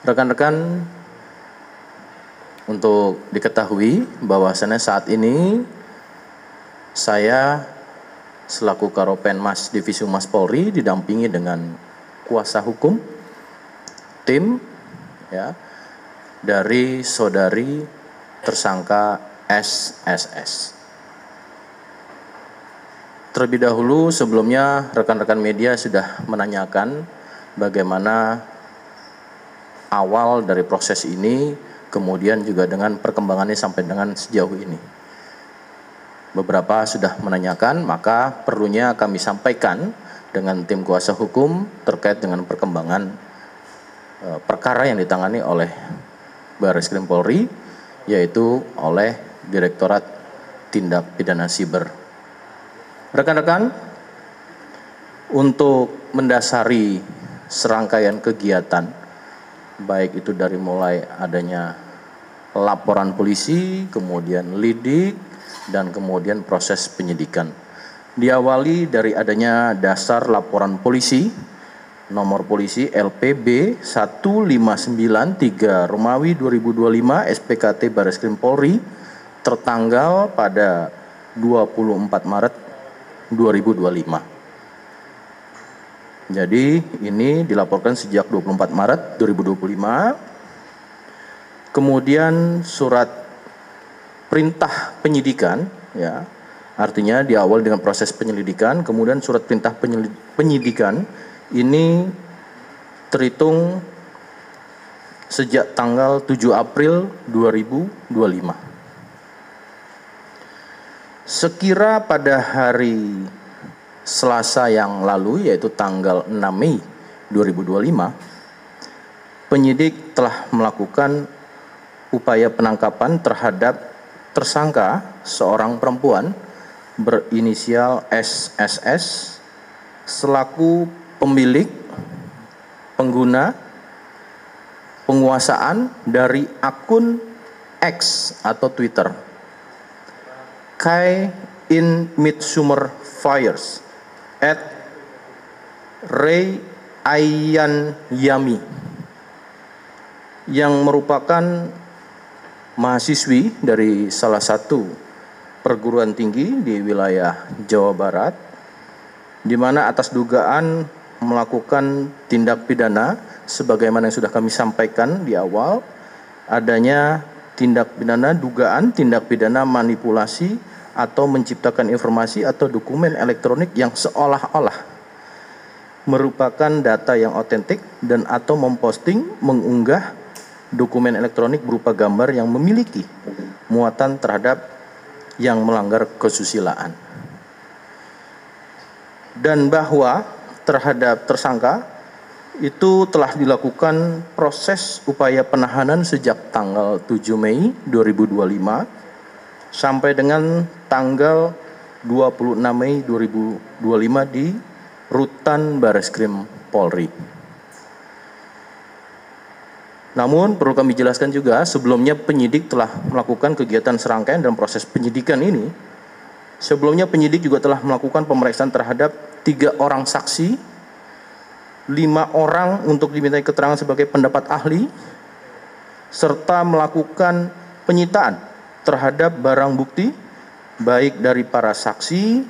Rekan-rekan, untuk diketahui bahwasannya saat ini saya selaku Karopenmas Divisi Humas Polri didampingi dengan kuasa hukum tim dari saudari tersangka SSS. Terlebih dahulu sebelumnya rekan-rekan media sudah menanyakan bagaimana awal dari proses ini, kemudian juga dengan perkembangannya sampai dengan sejauh ini. Beberapa sudah menanyakan, maka perlunya kami sampaikan dengan tim kuasa hukum terkait dengan perkembangan perkara yang ditangani oleh Barreskrim Polri, yaitu oleh Direktorat Tindak Pidana Siber. Rekan-rekan, untuk mendasari serangkaian kegiatan, baik itu dari mulai adanya laporan polisi, kemudian lidik, dan kemudian proses penyidikan. Diawali dari adanya dasar laporan polisi, nomor polisi LPB 1593 Romawi 2025 SPKT Barreskrim Polri tertanggal pada 24 Maret 2025. Jadi ini dilaporkan sejak 24 Maret 2025. Kemudian surat perintah penyidikan, artinya diawali dengan proses penyelidikan, kemudian surat perintah penyidikan ini terhitung sejak tanggal 7 April 2025. Sekira pada hari Selasa yang lalu, yaitu tanggal 6 Mei 2025, penyidik telah melakukan upaya penangkapan terhadap tersangka seorang perempuan berinisial SSS selaku pemilik, pengguna, penguasaan dari akun X atau Twitter Kai in Midsummer Fires @Ray Ayan Yami, yang merupakan mahasiswi dari salah satu perguruan tinggi di wilayah Jawa Barat, di mana atas dugaan melakukan tindak pidana sebagaimana yang sudah kami sampaikan di awal, adanya dugaan tindak pidana manipulasi atau menciptakan informasi atau dokumen elektronik yang seolah-olah merupakan data yang otentik dan atau memposting, mengunggah dokumen elektronik berupa gambar yang memiliki muatan terhadap yang melanggar kesusilaan. Dan bahwa terhadap tersangka itu telah dilakukan proses upaya penahanan sejak tanggal 7 Mei 2025 sampai dengan tanggal 26 Mei 2025 di Rutan Barreskrim Polri. Namun perlu kami jelaskan juga, sebelumnya penyidik telah melakukan kegiatan serangkaian dalam proses penyidikan ini. Sebelumnya penyidik juga telah melakukan pemeriksaan terhadap 3 orang saksi, 5 orang untuk dimintai keterangan sebagai pendapat ahli, serta melakukan penyitaan terhadap barang bukti baik dari para saksi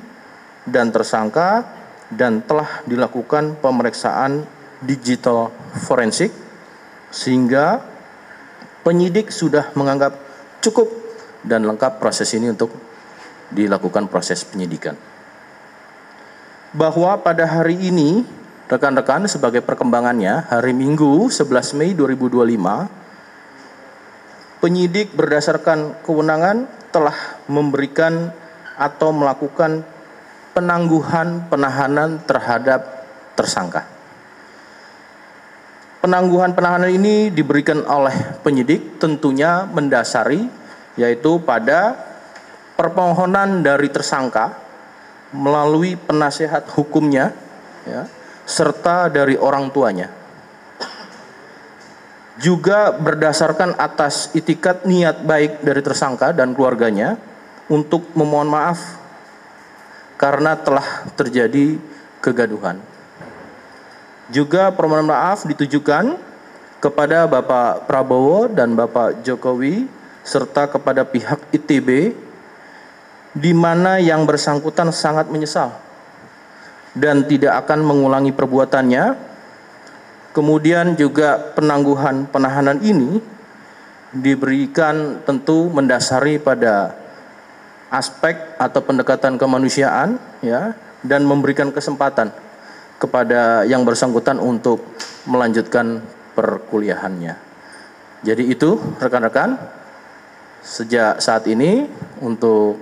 dan tersangka, dan telah dilakukan pemeriksaan digital forensik sehingga penyidik sudah menganggap cukup dan lengkap proses ini untuk dilakukan proses penyidikan. Bahwa pada hari ini rekan-rekan, sebagai perkembangannya, hari Minggu 11 Mei 2025 penyidik berdasarkan kewenangan telah memberikan atau melakukan penangguhan penahanan terhadap tersangka. Penangguhan penahanan ini diberikan oleh penyidik tentunya mendasari, yaitu pada permohonan dari tersangka melalui penasehat hukumnya, serta dari orang tuanya. Juga berdasarkan atas itikat niat baik dari tersangka dan keluarganya untuk memohon maaf karena telah terjadi kegaduhan. Juga permohonan maaf ditujukan kepada Bapak Prabowo dan Bapak Jokowi serta kepada pihak ITB, di mana yang bersangkutan sangat menyesal dan tidak akan mengulangi perbuatannya. Kemudian juga penangguhan penahanan ini diberikan tentu mendasari pada aspek atau pendekatan kemanusiaan, ya, dan memberikan kesempatan kepada yang bersangkutan untuk melanjutkan perkuliahannya. Jadi itu rekan-rekan, sejak saat ini untuk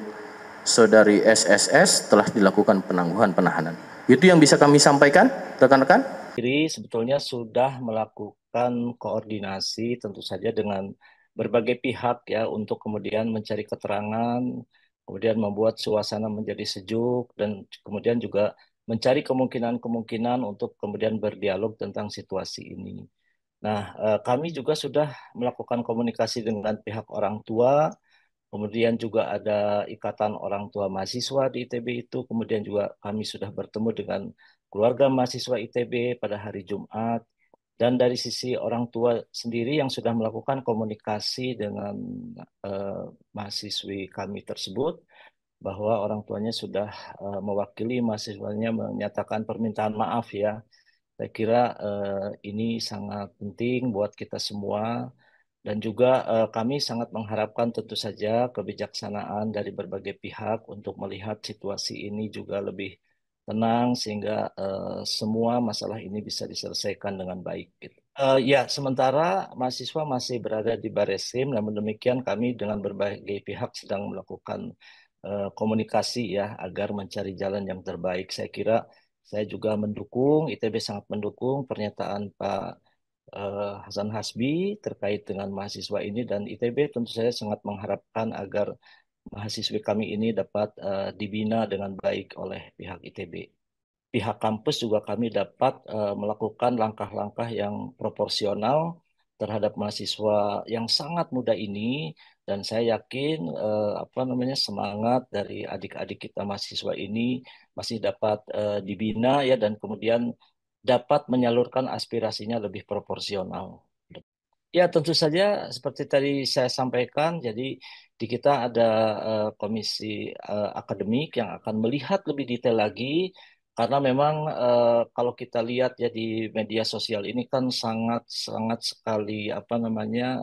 saudari SSS telah dilakukan penangguhan penahanan. Itu yang bisa kami sampaikan, rekan-rekan. Jadi sebetulnya sudah melakukan koordinasi tentu saja dengan berbagai pihak ya untuk kemudian mencari keterangan, kemudian membuat suasana menjadi sejuk dan kemudian juga mencari kemungkinan-kemungkinan untuk kemudian berdialog tentang situasi ini. Nah, kami juga sudah melakukan komunikasi dengan pihak orang tua, kemudian juga ada Ikatan Orang Tua Mahasiswa di ITB itu, kemudian juga kami sudah bertemu dengan keluarga mahasiswa ITB pada hari Jumat, dan dari sisi orang tua sendiri yang sudah melakukan komunikasi dengan eh, mahasiswi kami tersebut, bahwa orang tuanya sudah mewakili mahasiswanya menyatakan permintaan maaf ya. Saya kira ini sangat penting buat kita semua dan juga kami sangat mengharapkan tentu saja kebijaksanaan dari berbagai pihak untuk melihat situasi ini juga lebih tenang sehingga semua masalah ini bisa diselesaikan dengan baik. Gitu. Ya, sementara mahasiswa masih berada di Baresim, namun demikian kami dengan berbagai pihak sedang melakukan komunikasi ya agar mencari jalan yang terbaik. Saya kira saya juga mendukung, ITB sangat mendukung pernyataan Pak Hasan Hasbi terkait dengan mahasiswa ini dan ITB tentu saja sangat mengharapkan agar mahasiswi kami ini dapat dibina dengan baik oleh pihak ITB. Pihak kampus juga kami dapat melakukan langkah-langkah yang proporsional terhadap mahasiswa yang sangat muda ini dan saya yakin apa namanya semangat dari adik-adik kita mahasiswa ini masih dapat dibina ya dan kemudian dapat menyalurkan aspirasinya lebih proporsional. Ya, tentu saja seperti tadi saya sampaikan, jadi di kita ada komisi akademik yang akan melihat lebih detail lagi, karena memang kalau kita lihat ya di media sosial ini kan sangat sangat sekali apa namanya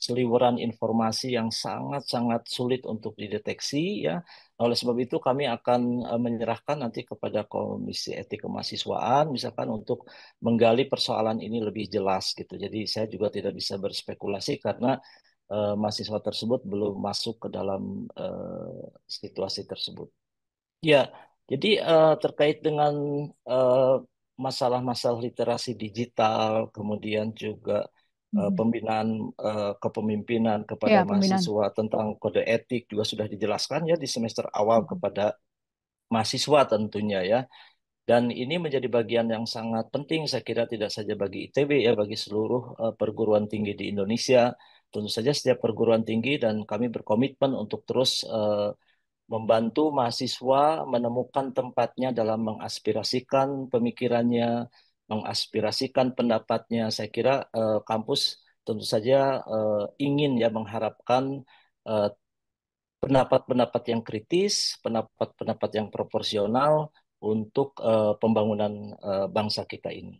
seliweran informasi yang sangat sangat sulit untuk dideteksi ya. Oleh sebab itu kami akan menyerahkan nanti kepada Komisi Etik Kemahasiswaan misalkan untuk menggali persoalan ini lebih jelas gitu. Jadi saya juga tidak bisa berspekulasi karena mahasiswa tersebut belum masuk ke dalam situasi tersebut. Ya, jadi terkait dengan eh, masalah-masalah literasi digital, kemudian juga Mhm. pembinaan kepemimpinan kepada Ya, pembinaan. mahasiswa tentang kode etik juga sudah dijelaskan ya di semester awal Mhm. kepada mahasiswa tentunya ya. Dan ini menjadi bagian yang sangat penting, saya kira tidak saja bagi ITB ya, bagi seluruh perguruan tinggi di Indonesia. Tentu saja setiap perguruan tinggi dan kami berkomitmen untuk terus membantu mahasiswa menemukan tempatnya dalam mengaspirasikan pemikirannya, mengaspirasikan pendapatnya. Saya kira kampus tentu saja ingin ya mengharapkan eh, pendapat-pendapat yang kritis, pendapat-pendapat yang proporsional untuk pembangunan bangsa kita ini.